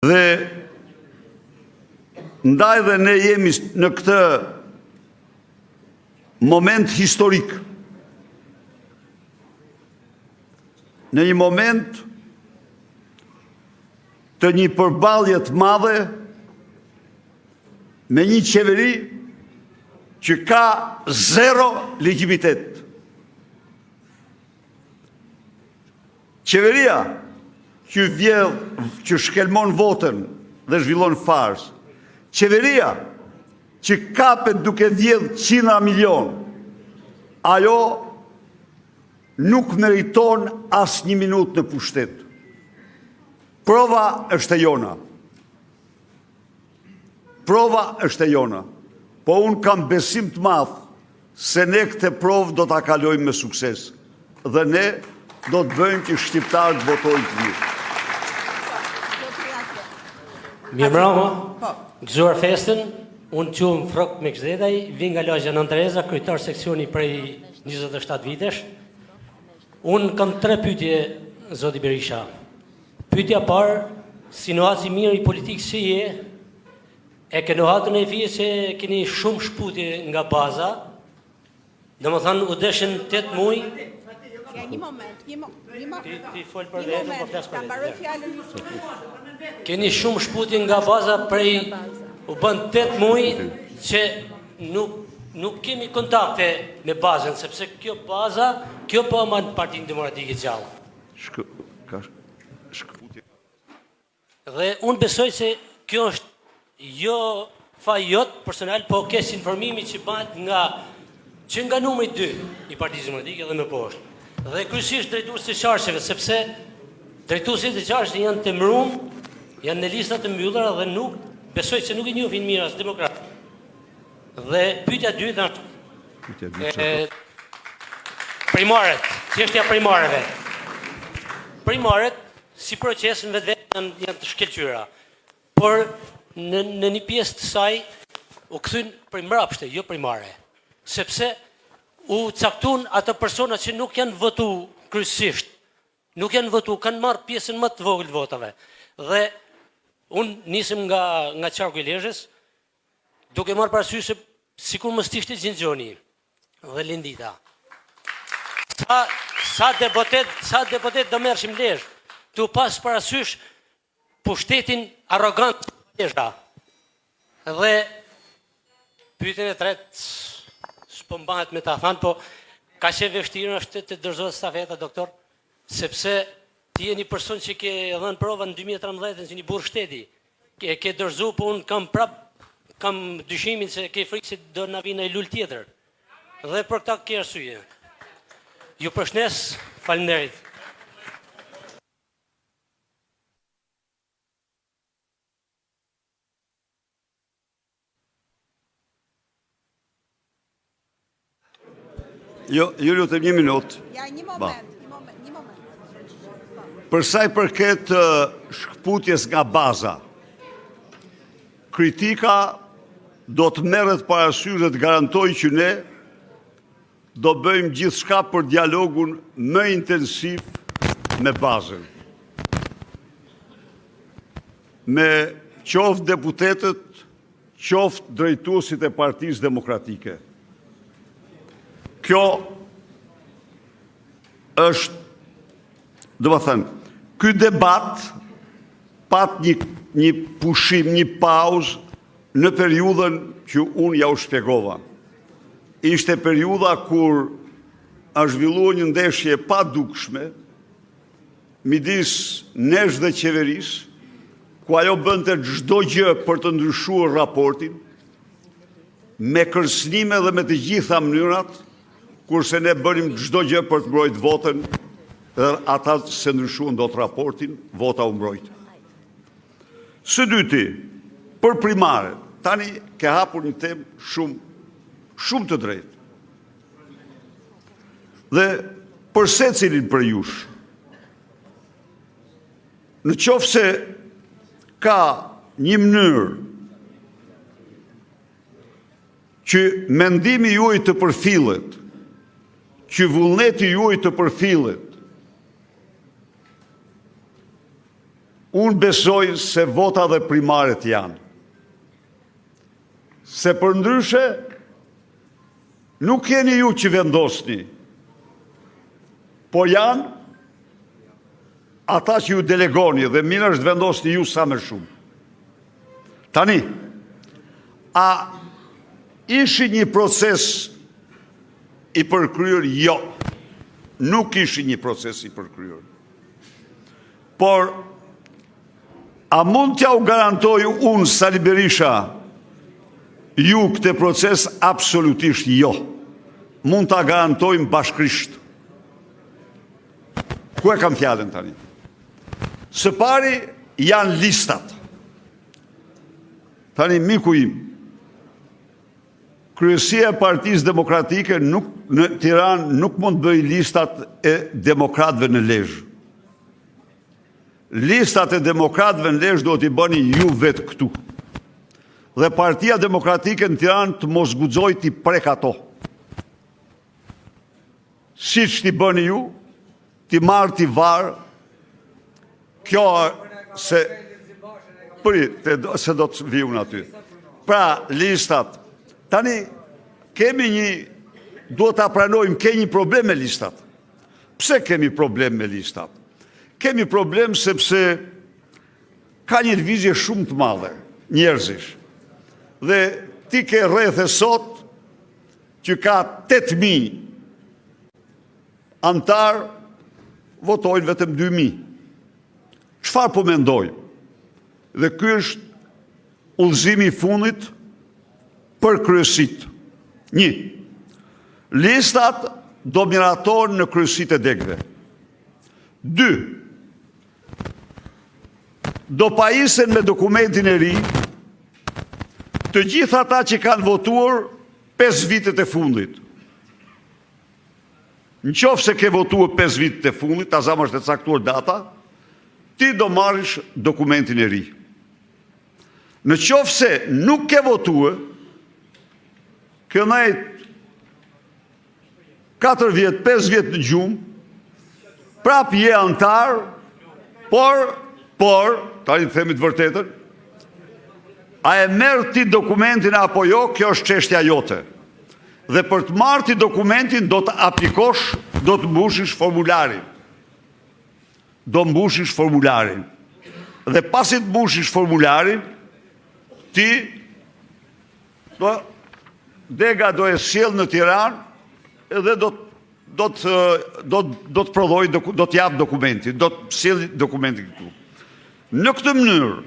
Dhe ndaj dhe ne jemi në këtë moment historik. Në një moment të një përballje të madhe me një qeveri që ka zero legitimitet. Qeveria që shkelmon votën dhe zhvillon fars. Qeveria që kapet duke vjedh 100 milion. Ajo nuk meriton as një minut në pushtet. Prova është e jona. Prova është e jona. Po unë kam besim të madh se ne këtë provë do ta kalojmë me sukses. Dhe ne do të bëjmë që shqiptarët votojnë të mirë. Mirë mbrëma, gëzuar festën, unë quhem Frok Mekzdedaj, vi nga lagja Nën Tereza, kryetar seksioni prej 27 vitesh. Unë kam 3 pyetje, zoti Berisha. Pyetja parë, si nohaci mirë i politikë si je, e ke nohatën e fije se keni shumë shputje nga baza, domethënë u deshin 8 muaj. Një moment. Ti fol për vetëm, po flas për mbaroj fjalën. Keni shumë shputje nga baza prej u bën 8 muaj që nuk kemi kontakte me bazën, sepse kjo baza, kjo po ama në Partinë Demokratike Gjallë. Dhe unë besoj se kjo është jo faj jot personal, po kes informimi që bëhet nga numri 2 i Partisë Demokratike dhe më poshtë. Dhe kryesisht drejtuesit e qarsheve, sepse drejtuesit e qarsheve janë të mrum, janë në lista të mbyllura dhe nuk besoj se nuk i njohin mirë as demokrat. Dhe pyetja e dytë është primaret, çështja primareve. Primaret si proces në vetë janë të shkëlqyera. Por në një pjesë të saj u kthyn prej mbrapshte, jo primare. Sepse u caktun ato persona që nuk janë votu kryesisht, nuk janë votu, kanë marrë pjesën më të vogël të votave. Dhe unë nisem nga qarku i Lezhës, duke marrë parasysh se sikur mos ishte Xhinxhoni dhe Lindita. Sa deputet do merrshim Lezhë, tu pas parasysh pushtetin arrogant Lezhë. Dhe pyetjen e tretë po mbahet me ta thënë, po ka që vështirë është të dorëzohet stafeta, doktor, sepse ti je një person që ke dhënë prova në 2013 si një burr shteti. Ke dorëzuar, po unë kam dyshimin se ke frikë se do na vinë ai lul tjetër. Dhe për këtë ke arsye. Ju përshëndes, faleminderit. Jo, ju lutem një minutë. Ja, një moment. Për sa i përket shkputjes nga baza, kritika do të merret parasysh dhe të garantoj që ne do bëjmë gjithçka për dialogun më intensiv me bazën. Me qoftë deputetët, qoftë drejtuesit e Partisë Demokratike. Kjo është, do të thënë, ky debat pat një pushim, një pauzë në periudhën që unë ja u shpjegova. Ishte periudha kur është zhvilluar një ndeshje pa dukshme midis nesh dhe qeverisë, ku ajo bënte çdo gjë për të ndryshuar raportin, me kërcënime dhe me të gjitha mënyrat, kurse ne bënim çdo gjë për të mbrojtur votën, dhe ata se ndryshuan dot raportin, vota u mbrojt. Së dyti, për primare, tani ke hapur një temë shumë të drejtë. Dhe për secilin për jush, në qoftë se ka një mënyrë që mendimi juaj të përfillet, që vullneti juaj të përfillet, Unë besoj se vota dhe primaret janë. Se për ndryshe, nuk jeni ju që vendosni, po janë ata që ju delegoni dhe mirë është vendosni ju sa më shumë. Tani, a ishi një proces i përkryer? Jo, nuk ishi një proces i përkryer. Por, a mund t'ja u garantoj unë, Sali Berisha, ju këtë proces? Absolutisht jo. Mund t'a garantojmë bashkërisht. Ku e kam fjallën tani? Së pari janë listat. Tani, miku im, Kryesia e Partisë Demokratike në Tiranë nuk mund bëj listat e demokratëve në Lezhë. Listat e demokratëve në Lezhë do t'i bëni ju vetë këtu. Dhe Partia Demokratike në Tiranë të mos guxoj t'i prek ato. Si që t'i bëni ju, t'i marrë t'i varë, kjo se... se do të viju në aty. Pra, listat, tani, kemi një, duhet ta pranojmë, kemi një problem me listat. Pse kemi problem me listat? Kemi problem sepse ka një lëvizje shumë të madhe, njerëzish. Dhe ti ke rreth e sot që ka 8.000 antar, votojnë vetëm 2.000. Çfarë po mendoj? Dhe ky është udhëzimi i fundit për kryesit. 1. Listat do miratohen në kryesit e degëve. 2. Do pajisen me dokumentin e ri të gjithë ata që kanë votuar 5 vitet e fundit. Në qoftë se ke votuar 5 vitet e fundit, ta zamë është e caktuar data, ti do marrish dokumentin e ri. Në qoftë se nuk ke votuar, kënajt 4 vjet, 5 vjet në gjumë, prap je antar, por, tani të themi të vërtetën, a e merr ti dokumentin apo jo, kjo është çështja jote. Dhe për të marrë ti dokumentin do të aplikosh, do të mbushish formularin. Dhe pasi të mbushish formularin, ti dega do e sjell në Tiranë edhe do të prodhoj, do të jap dokumentin, do të sjell dokumentin këtu. Në këtë mënyrë,